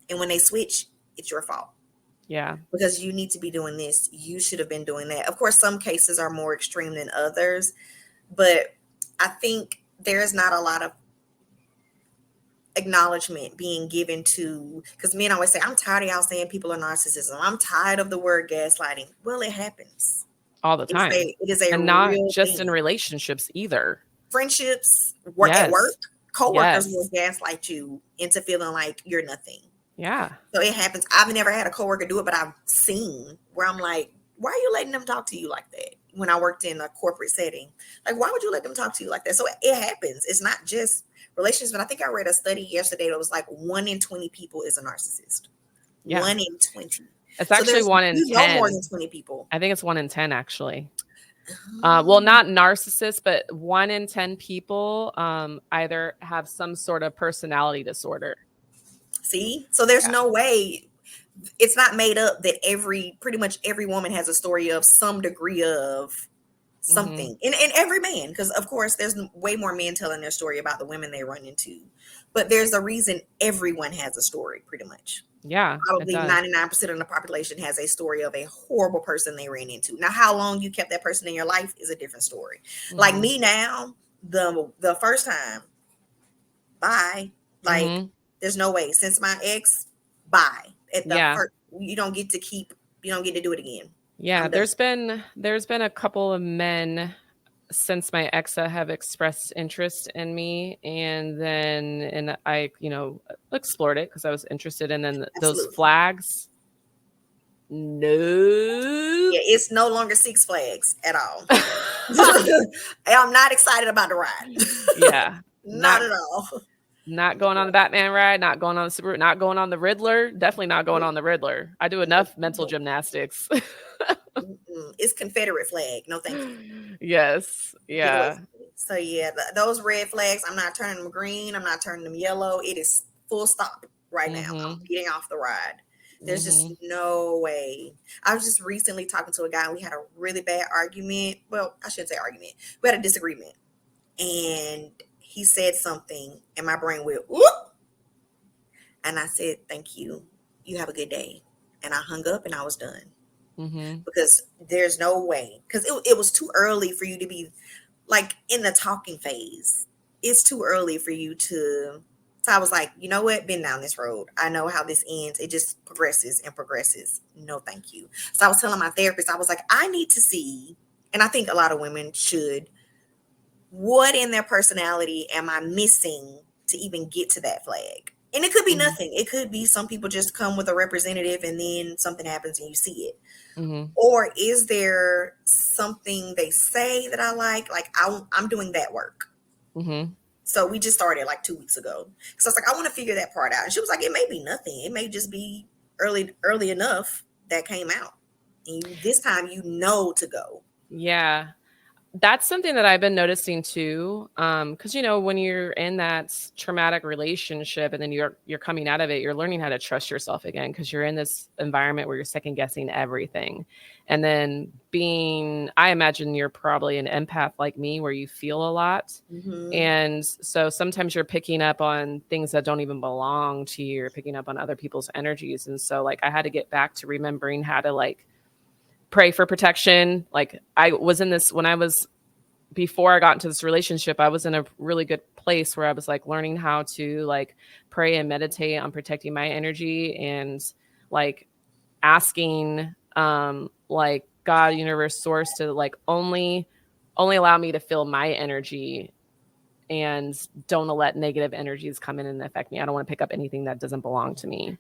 and when they switch, it's your fault Yeah. because you need to be doing this, you should have been doing that. Of course, some cases are more extreme than others, but I think there's not a lot of acknowledgement being given to, because men always say, I'm tired of y'all saying people are narcissism, I'm tired of the word gaslighting. Well, it happens. All the time. It is a And not real just in thing. relationships either. Friendships, work at work, Yes. coworkers will Yes. gaslight you into feeling like you're nothing. Yeah. So it happens. I've never had a coworker do it, but I've seen where I'm like, why are you letting them talk to you like that? When I worked in a corporate setting, like, why would you let them talk to you like that? So it happens. It's not just relationships, but I think I read a study yesterday that was like 1 in 20 people is a narcissist. Yeah. 1 in 20. It's So actually there's, one in you know, more 10. than 20 people. I think it's 1 in 10 actually. Well, Um, not narcissists, but 1 in 10 people either have some sort of personality disorder. See, so there's Yeah. no way it's not made up that pretty much every woman has a story of some degree of Hmm. something, and every man, because of course there's way more men telling their story about the women they run into, but there's a reason everyone has a story pretty much. Yeah, it Probably does. 99% of the population has a story of a horrible person they ran into. Now how long you kept that person in your life is a different story. Like Hmm. me now, the first time, bye. Like, Hmm. there's no way. Since my ex, bye. At the Yeah. first, you don't get to do it again. Yeah, I'm done. there's been a couple of men since my ex that have expressed interest in me, and I, explored it because I was interested, and then those Absolutely. flags, nope. Yeah, it's no longer Six Flags at all. I'm not excited about the ride. Yeah, Not not at all. not going on the Batman ride, not going on the Subaru, not going on the Riddler, definitely not going Nope, on the Riddler. I do nope, enough mental nope. gymnastics. It's Confederate flag. No, thank you. Yes, Get away yeah. from me. So yeah, those red flags, I'm not turning them green. I'm not turning them yellow. It is full stop right now. I'm Mhm. getting off the ride. There's just Mhm. no way. I was just recently talking to a guy and we had a really bad argument. Well, I shouldn't say argument. We had a disagreement. And he said something and my brain went, whoop. And I said, thank you. You have a good day. And I hung up and I was done. Mhm. Because there's no way. Because it was too early for you to be like in the talking phase. It's too early for you to. So I was like, you know what? Been down this road. I know how this ends. It just progresses and progresses. No, thank you. So I was telling my therapist, I was like, I need to see, and I think a lot of women should, what in their personality am I missing to even get to that flag? And it could be Mhm. nothing. It could be some people just come with a representative and then something happens and you see it. Mhm. Or is there something they say that I like? Like I'm doing that work. Mhm. So we just started like 2 weeks ago. So I was like, I want to figure that part out. And she was like, it may be nothing. It may just be early enough that came out. And this time you know to go. Yeah. That's something that I've been noticing too. Because when you're in that traumatic relationship and then you're coming out of it, you're learning how to trust yourself again because you're in this environment where you're second guessing everything. And then I imagine you're probably an empath like me where you feel a lot. Hmm. And so sometimes you're picking up on things that don't even belong to you. You're picking up on other people's energies. And so like I had to get back to remembering how to like pray for protection. Like I was in this when I was before I got into this relationship, I was in a really good place where I was like learning how to like pray and meditate on protecting my energy and like asking like God, universe, source to like only allow me to feel my energy and don't let negative energies come in and affect me. I don't want to pick up anything that doesn't belong to me.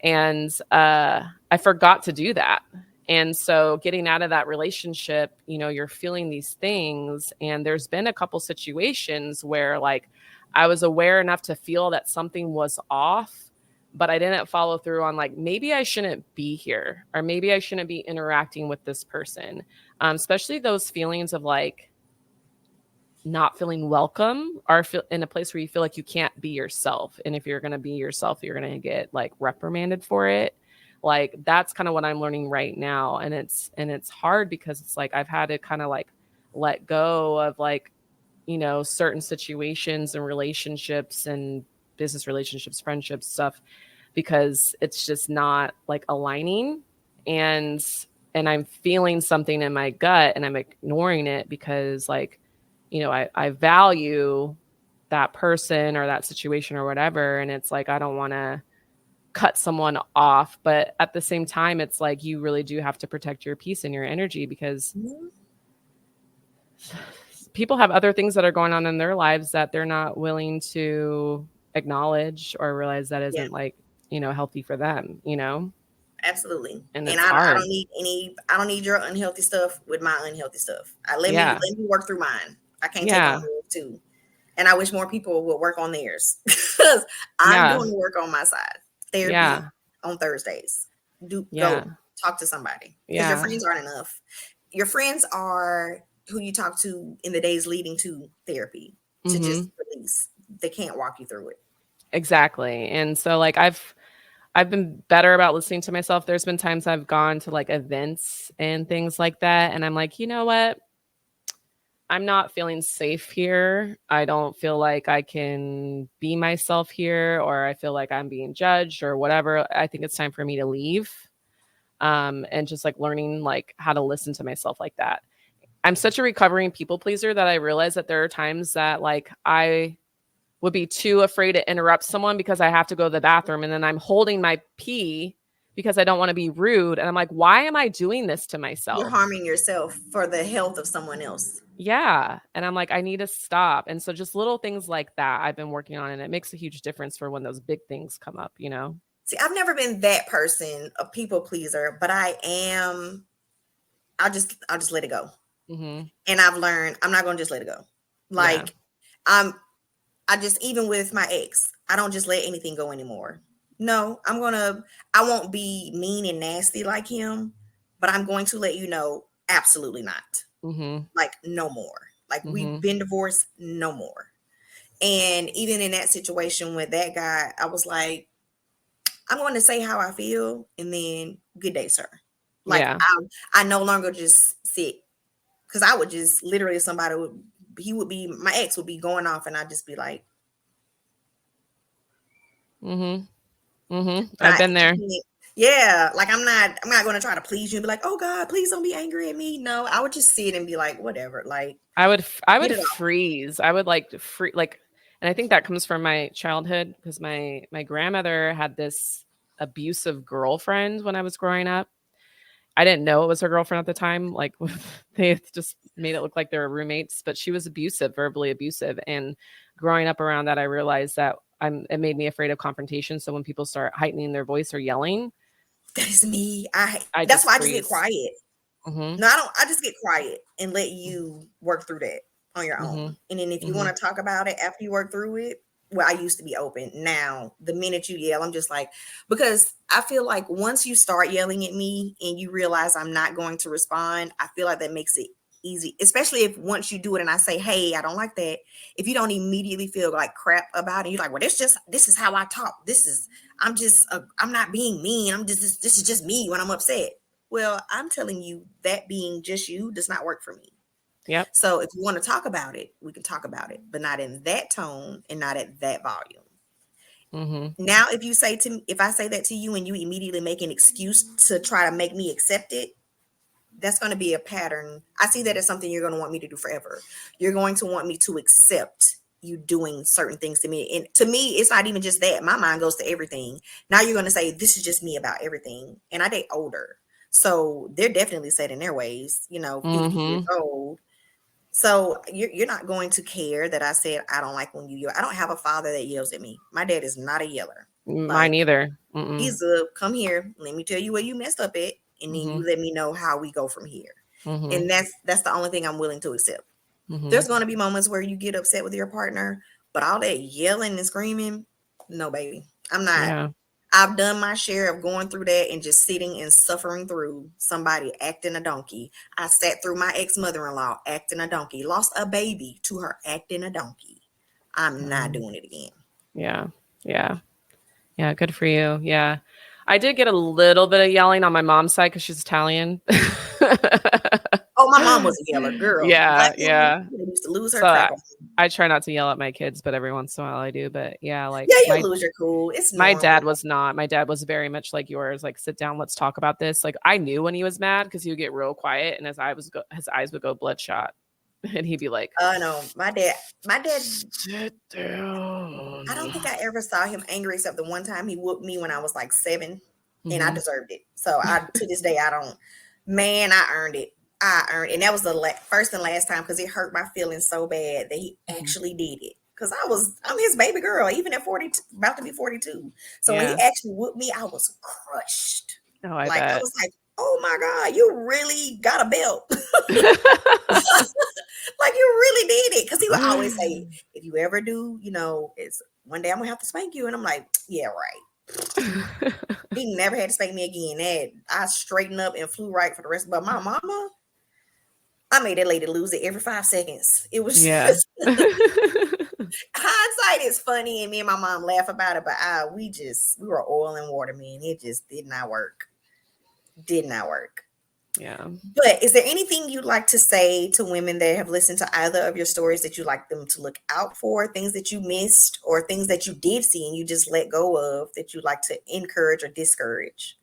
And I forgot to do that. And so getting out of that relationship, you're feeling these things. And there's been a couple situations where like I was aware enough to feel that something was off, but I didn't follow through on like maybe I shouldn't be here or maybe I shouldn't be interacting with this person. Especially those feelings of like not feeling welcome or feel in a place where you feel like you can't be yourself. And if you're going to be yourself, you're going to get like reprimanded for it. Like that's kind of what I'm learning right now. And it's hard because it's like I've had to kind of like let go of like, certain situations and relationships and business relationships, friendships, stuff, because it's just not like aligning. And I'm feeling something in my gut and I'm ignoring it because like I value that person or that situation or whatever. And it's like, I don't want to cut someone off. But at the same time, it's like, you really do have to protect your peace and your energy because Mhm. people have other things that are going on in their lives that they're not willing to acknowledge or realize that Yeah, isn't like, healthy for them. absolutely. And And it's I don't hard. need I don't need your unhealthy stuff with my unhealthy stuff. Let me Yeah. let me work through mine. I can't take on Yeah. yours too. And I wish more people would work on theirs because I'm Yeah. doing the work on my side. Therapy Yeah. on Thursdays. Do Yeah. go talk to somebody because your Yeah. friends aren't enough. Your friends are who you talk to in the days leading to therapy to just Hmm. release. They can't walk you through it. Exactly. And so like I've been better about listening to myself. There's been times I've gone to like events and things like that. And I'm like, you know what? I'm not feeling safe here. I don't feel like I can be myself here, or I feel like I'm being judged or whatever. I think it's time for me to leave. And just like learning like how to listen to myself like that. I'm such a recovering people pleaser that I realize that there are times that like I would be too afraid to interrupt someone because I have to go to the bathroom and then I'm holding my pee because I don't want to be rude. And I'm like, why am I doing this to You're myself? harming yourself for the health of someone else. Yeah. And I'm like, I need to stop. And so just little things like that I've been working on, and it makes a huge difference for when those big things come up, you know? See, I've never been that person, a people pleaser, but I'll just let it go. Hmm. And I've learned I'm not gonna just let it go. Yeah. Like I'm I just even with my ex, I don't just let anything go anymore. No, I won't be mean and nasty like him, but I'm going to let you know absolutely not. Hmm. Like no more. Like we've Hmm. been divorced, no more. And even in that situation with that guy, I was like, I'm going to say how I feel and then good day, sir. Like Yeah. I no longer just sit because I would just literally somebody would he would be my ex would be going off and I'd just be like, Hmm. Hmm. but I've been I there. can't. Yeah, like I'm not going to try to please you and be like, oh God, please don't be angry at me. No, I would just sit and be like, whatever, like I get would it off. freeze. I would like free like, and I think that comes from my childhood because my grandmother had this abusive girlfriend when I was growing up. I didn't know it was her girlfriend at the time. Like they just made it look like they were roommates, but she was abusive, verbally abusive. And growing up around that, I realized that it made me afraid of confrontation. So when people start heightening their voice or yelling, That is me. I I that's just why I just get freeze. quiet. Hmm. No, I don't. I just get quiet and let you work through that on your Hmm. own. And then if you Hmm. want to talk about it after you work through it, well, I used to be open. Now, the minute you yell, I'm just like, because I feel like once you start yelling at me and you realize I'm not going to respond, I feel like that makes it easy, especially if once you do it and I say, hey, I don't like that. If you don't immediately feel like crap about it, you're like, well, this is how I talk. I'm not being mean. This is just me when I'm upset. Well, I'm telling you that being just you does not work for me. Yep. So if you want to talk about it, we can talk about it, but not in that tone and not at that volume. Hmm. Now, if I say that to you and you immediately make an excuse to try to make me accept it, that's going to be a pattern. I see that as something you're going to want me to do forever. You're going to want me to accept you doing certain things to me. And to me, it's not even just that. My mind goes to everything. Now you're going to say, this is just me about everything. And I date older. So they're definitely set in their ways, 50 years Hmm. old. So you're not going to care that I said, I don't like when you yell. I don't have a father that yells at me. My dad is not a yeller. Mine Like, either. Mm-mm. he's a come here, let me tell you where you messed up at, and then you Mhm. let me know how we go from here. And Mhm. that's the only thing I'm willing to accept. There's Mhm. going to be moments where you get upset with your partner, but all that yelling and screaming, no, baby. I'm not. Yeah. I've done my share of going through that and just sitting and suffering through somebody acting a donkey. I sat through my ex mother in law acting a donkey, lost a baby to her acting a donkey. I'm not Um, doing it again. yeah. Yeah. Yeah. Good for you. Yeah. I did get a little bit of yelling on my mom's side because she's Italian. Oh, my mom was a yeller girl. Black Yeah. woman Yeah. used to lose her So crap. I try not to yell at my kids, but every once in a while I do. But yeah, like Yeah, you lose your cool. It's my normal. dad was not. My dad was very much like yours. Like, sit down, let's talk about this. Like, I knew when he was mad because he would get real quiet, and his eyes would go bloodshot, and he'd be like, No, my dad, "Sit I don't down." think I ever saw him angry except the one time he whooped me when I was like 7 and I Hmm. deserved it. So I to this day I don't, man, I earned it. I earned, and that was the first and last time because it hurt my feelings so bad that he Hmm. actually did it. Because I'm his baby girl, even at 42, about to be 42. So when he Yeah. actually whooped me, I was crushed. Oh, I Like I bet. was like, oh my God, you really got a belt. Like you really did it. Because he would always say, if you ever do, it's one day I'm gonna have to spank you. And I'm like, yeah, right. He never had to spank me again. That I straightened up and flew right for the rest. But my mama, I made that lady lose it every 5 seconds. It was Yeah. just hindsight is funny, and me and my mom laugh about it. But we were oil and water, man. It just did not work. Did not work. Yeah. But is there anything you'd like to say to women that have listened to either of your stories that you'd like them to look out for, things that you missed, or things that you did see and you just let go of that you'd like to encourage or discourage?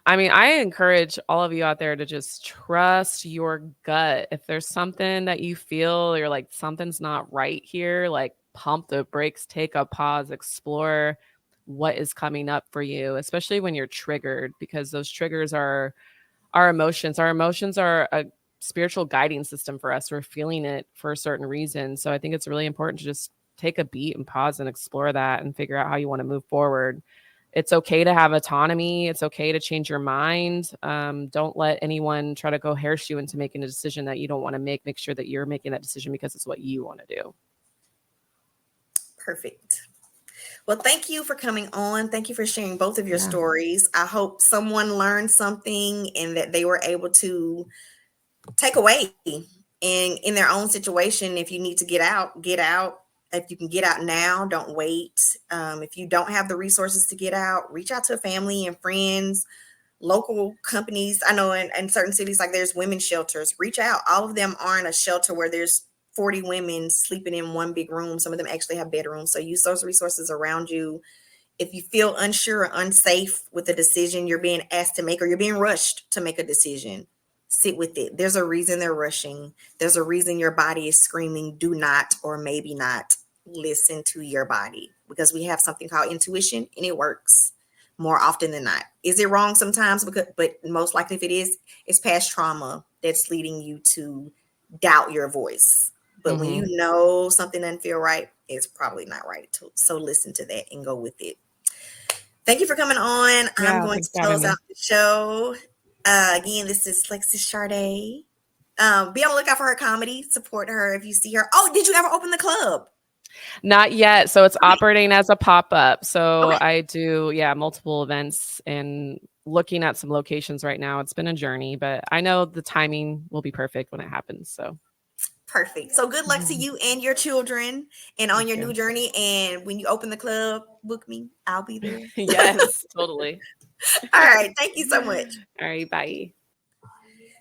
I mean, I encourage all of you out there to just trust your gut. If there's something that you feel you're like, something's not right here, like pump the brakes, take a pause, explore. what is coming up for you, especially when you're triggered, because those triggers are our emotions. Our emotions are a spiritual guiding system for us. We're feeling it for a certain reason. So I think it's really important to just take a beat and pause and explore that and figure out how you want to move forward. It's okay to have autonomy. It's okay to change your mind. Don't let anyone try to coerce you into making a decision that you don't want to make. Make sure that you're making that decision because it's what you want to do. Perfect. Well, thank you for coming on. Thank you for sharing both of your Yeah. stories. I hope someone learned something and that they were able to take away in their own situation. If you need to get out, get out. If you can get out now, don't wait. If you don't have the resources to get out, reach out to family and friends, local companies. I know in certain cities, like there's women's shelters. Reach out. All of them aren't a shelter where there's 40 women sleeping in one big room. Some of them actually have bedrooms. So use those resources around you. If you feel unsure or unsafe with the decision you're being asked to make, or you're being rushed to make a decision, sit with it. There's a reason they're rushing. There's a reason your body is screaming, do not, or maybe not listen to your body, because we have something called intuition and it works more often than not. Is it wrong sometimes? But most likely if it is, it's past trauma that's leading you to doubt your voice. But when you know something doesn't feel right, it's probably not right. So listen to that and go with it. Thank you for coming on. I'm Yeah. going to Thanks for having close me. out the show. Again, this is Lexi Sade. Be on the lookout for her comedy. Support her if you see her. Oh, did you ever open the club? Not yet. So it's Okay. operating as a pop-up. So Okay. I do, multiple events and looking at some locations right now. It's been a journey, but I know the timing will be perfect when it happens. So Perfect. So good luck to you and your children and on thank your new you. journey. And when you open the club, book me. I'll be there. Yes, totally. All right. Thank you so much. All right, bye.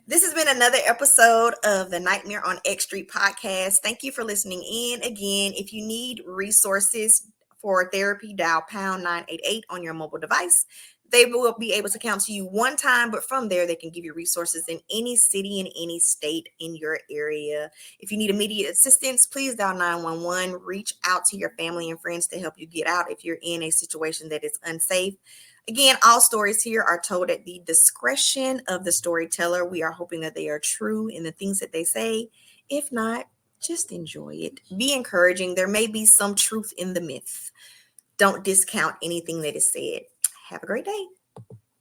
This has been another episode of the Nightmare on X Street podcast. Thank you for listening in. Again, if you need resources for therapy, dial pound 988 on your mobile device. They will be able to count to you one time, but from there, they can give you resources in any city, in any state in your area. If you need immediate assistance, please dial 911. Reach out to your family and friends to help you get out if you're in a situation that is unsafe. Again, all stories here are told at the discretion of the storyteller. We are hoping that they are true in the things that they say. If not, just enjoy it. Be encouraging. There may be some truth in the myth. Don't discount anything that is said. Have a great day.